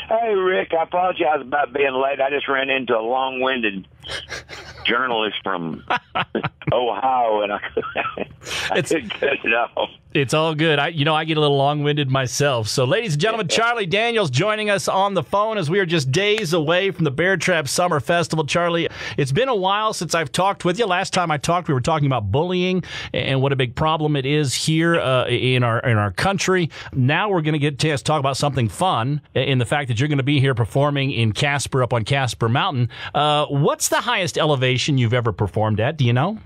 Hey, Rick, I apologize about being late. I just ran into a long-winded journalist from Ohio, and I couldn't cut it off. It's all good. I get a little long-winded myself. So, ladies and gentlemen, Charlie Daniels joining us on the phone as we are just days away from the Beartrap Summer Festival. Charlie, it's been a while since I've talked with you. Last time I talked, we were talking about bullying and what a big problem it is here in our country. Now we're going to get a chance to talk about something fun in the fact that you're going to be here performing in Casper, up on Casper Mountain. What's the highest elevation you've ever performed at? Do you know?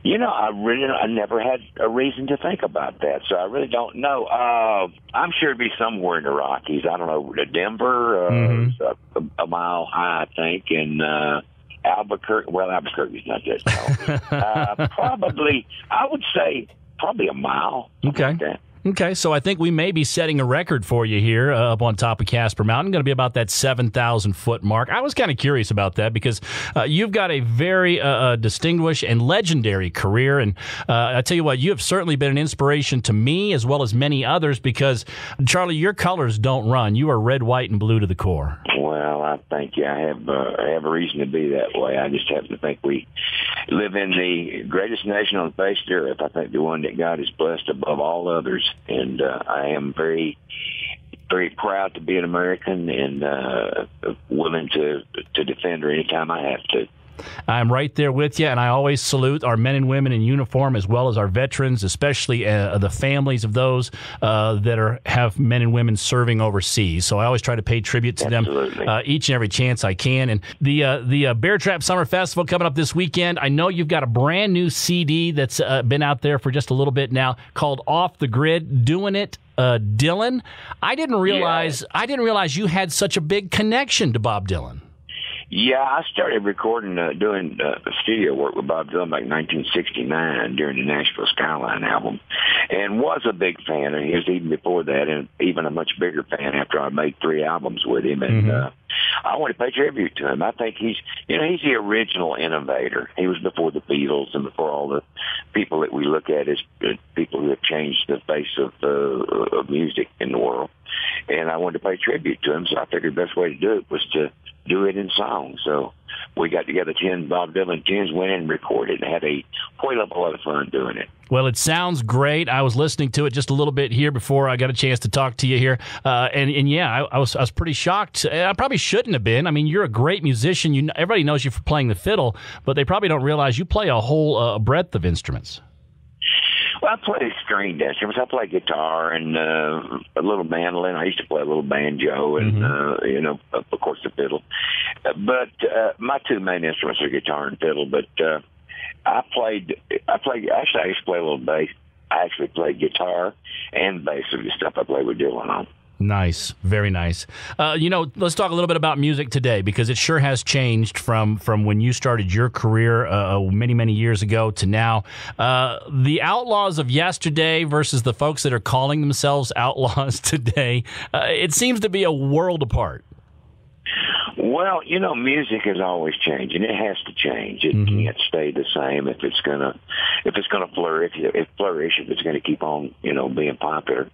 I never had a reason to think about that, so I really don't know. I'm sure it'd be somewhere in the Rockies. I don't know, Denver, a mile high, I think, and Albuquerque. Well, Albuquerque's not that tall. Probably, I would say probably a mile. Okay. Like that. Okay, so I think we may be setting a record for you here up on top of Casper Mountain. Going to be about that 7,000-foot mark. I was kind of curious about that because you've got a very distinguished and legendary career. And I tell you what, you have certainly been an inspiration to me as well as many others because, Charlie, your colors don't run. You are red, white, and blue to the core. Well, I thank you. I have a reason to be that way. I just happen to think we live in the greatest nation on the face of the earth. I think the one that God has blessed above all others. And I am very, very proud to be an American and willing to defend her anytime I have to. I'm right there with you, and I always salute our men and women in uniform as well as our veterans, especially the families of those that have men and women serving overseas. So I always try to pay tribute to them each and every chance I can. And the Beartrap Summer Festival coming up this weekend, I know you've got a brand new CD that's been out there for just a little bit now called Off the Grid, Doing It. Dylan, I didn't realize you had such a big connection to Bob Dylan. Yeah, I started recording, doing studio work with Bob Dylan back in 1969 during the Nashville Skyline album, and was a big fan. And he was even before that, and even a much bigger fan after I made 3 albums with him. And I want to pay tribute to him. I think he's the original innovator. He was before the Beatles and before all the people that we look at as people who have changed the face of music in the world. And I wanted to pay tribute to him, so I figured the best way to do it was to do it in song. So we got together 10 Bob Dylan tunes, went in and recorded, and had a whole lot of fun doing it. Well, it sounds great. I was listening to it just a little bit here before I got a chance to talk to you here, and yeah, I was pretty shocked. I probably shouldn't have been. I mean, you're a great musician. Everybody knows you for playing the fiddle, but they probably don't realize you play a whole breadth of instruments. Well, I play stringed instruments. I play guitar and a little mandolin. I used to play a little banjo and, of course, the fiddle. But my 2 main instruments are guitar and fiddle. But actually, I used to play a little bass. I actually played guitar and bass of the stuff I played with Dylan on. Nice. Very nice. Let's talk a little bit about music today because it sure has changed from when you started your career many, many years ago to now. The outlaws of yesterday versus the folks that are calling themselves outlaws today, it seems to be a world apart. Well, music is always changing. It has to change. It can't stay the same if it's gonna flourish. If it's gonna keep on, being popular.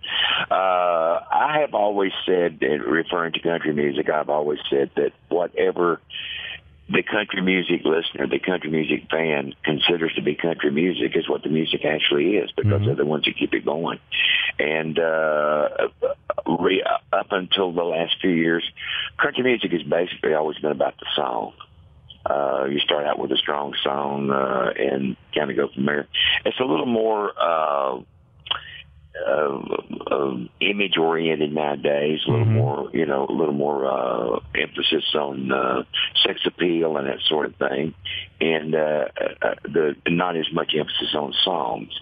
I have always said, referring to country music, I've always said that whatever the country music listener, the country music fan considers to be country music is what the music actually is, because they're the ones that keep it going. And up until the last few years, country music has basically always been about the song. You start out with a strong song and kind of go from there. It's a little more image oriented nowadays, a little more emphasis on sex appeal and that sort of thing, and not as much emphasis on songs.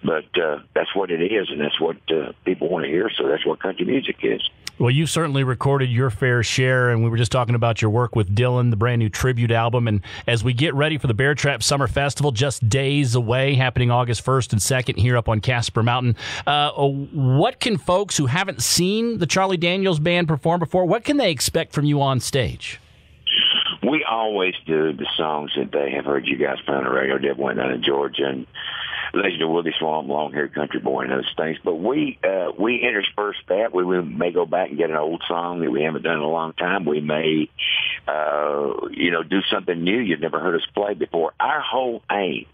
But that's what it is, and that's what people want to hear, so that's what country music is. Well, you've certainly recorded your fair share, and we were just talking about your work with Dylan, the brand new tribute album. And as we get ready for the Beartrap Summer Festival, just days away, happening August 1st and 2nd here up on Casper Mountain, what can folks who haven't seen the Charlie Daniels Band perform before, what can they expect from you on stage? We always do the songs that they have heard you guys play on the radio. Deb went down to Georgia, and Legend of Willie Swamp, Long Haired Country Boy, and those things. But we intersperse that. We may go back and get an old song that we haven't done in a long time. We may, do something new you've never heard us play before. Our whole aim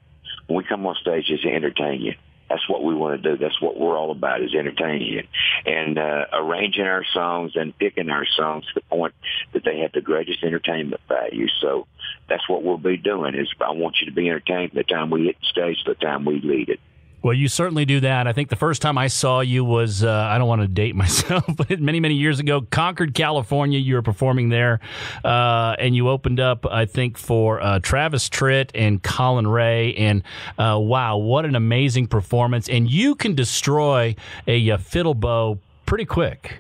when we come on stage is to entertain you. That's what we want to do. That's what we're all about, is entertaining you. And arranging our songs and picking our songs to the point that they have the greatest entertainment value. So that's what we'll be doing, is I want you to be entertained from the time we hit the stage to the time we leave it. Well, you certainly do that. I think the first time I saw you was, I don't want to date myself, but many, many years ago, Concord, California. You were performing there, and you opened up, I think, for Travis Tritt and Colin Ray. And wow, what an amazing performance. And you can destroy a fiddle bow pretty quick.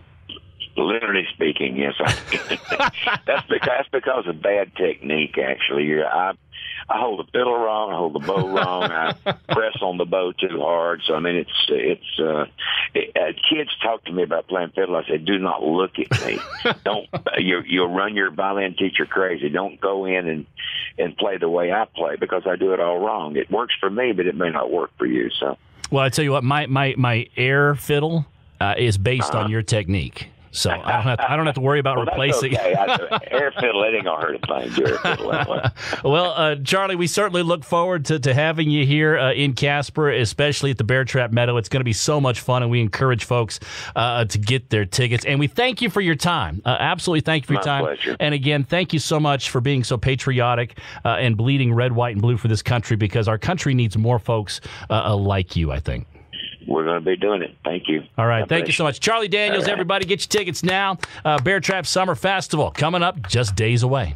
Literally speaking, yes. That's because of bad technique, actually. I hold the fiddle wrong. I hold the bow wrong. I press on the bow too hard. So, I mean, kids talk to me about playing fiddle. I say, do not look at me. You'll run your violin teacher crazy. Don't go in and play the way I play, because I do it all wrong. It works for me, but it may not work for you. So, well, I tell you what, my air fiddle is based on your technique. So I don't have to worry about replacing. Okay. Air fiddle, it ain't gonna hurt a thing. Air fiddle that way. Well, Charlie, we certainly look forward to having you here in Casper, especially at the Beartrap Meadow. It's going to be so much fun, and we encourage folks to get their tickets. And we thank you for your time. Absolutely, thank you for your time. My pleasure. And again, thank you so much for being so patriotic and bleeding red, white, and blue for this country, because our country needs more folks like you, I think. We're going to be doing it. Thank you. All right. Thank you so much. Charlie Daniels, everybody, get your tickets now. Beartrap Summer Festival coming up just days away.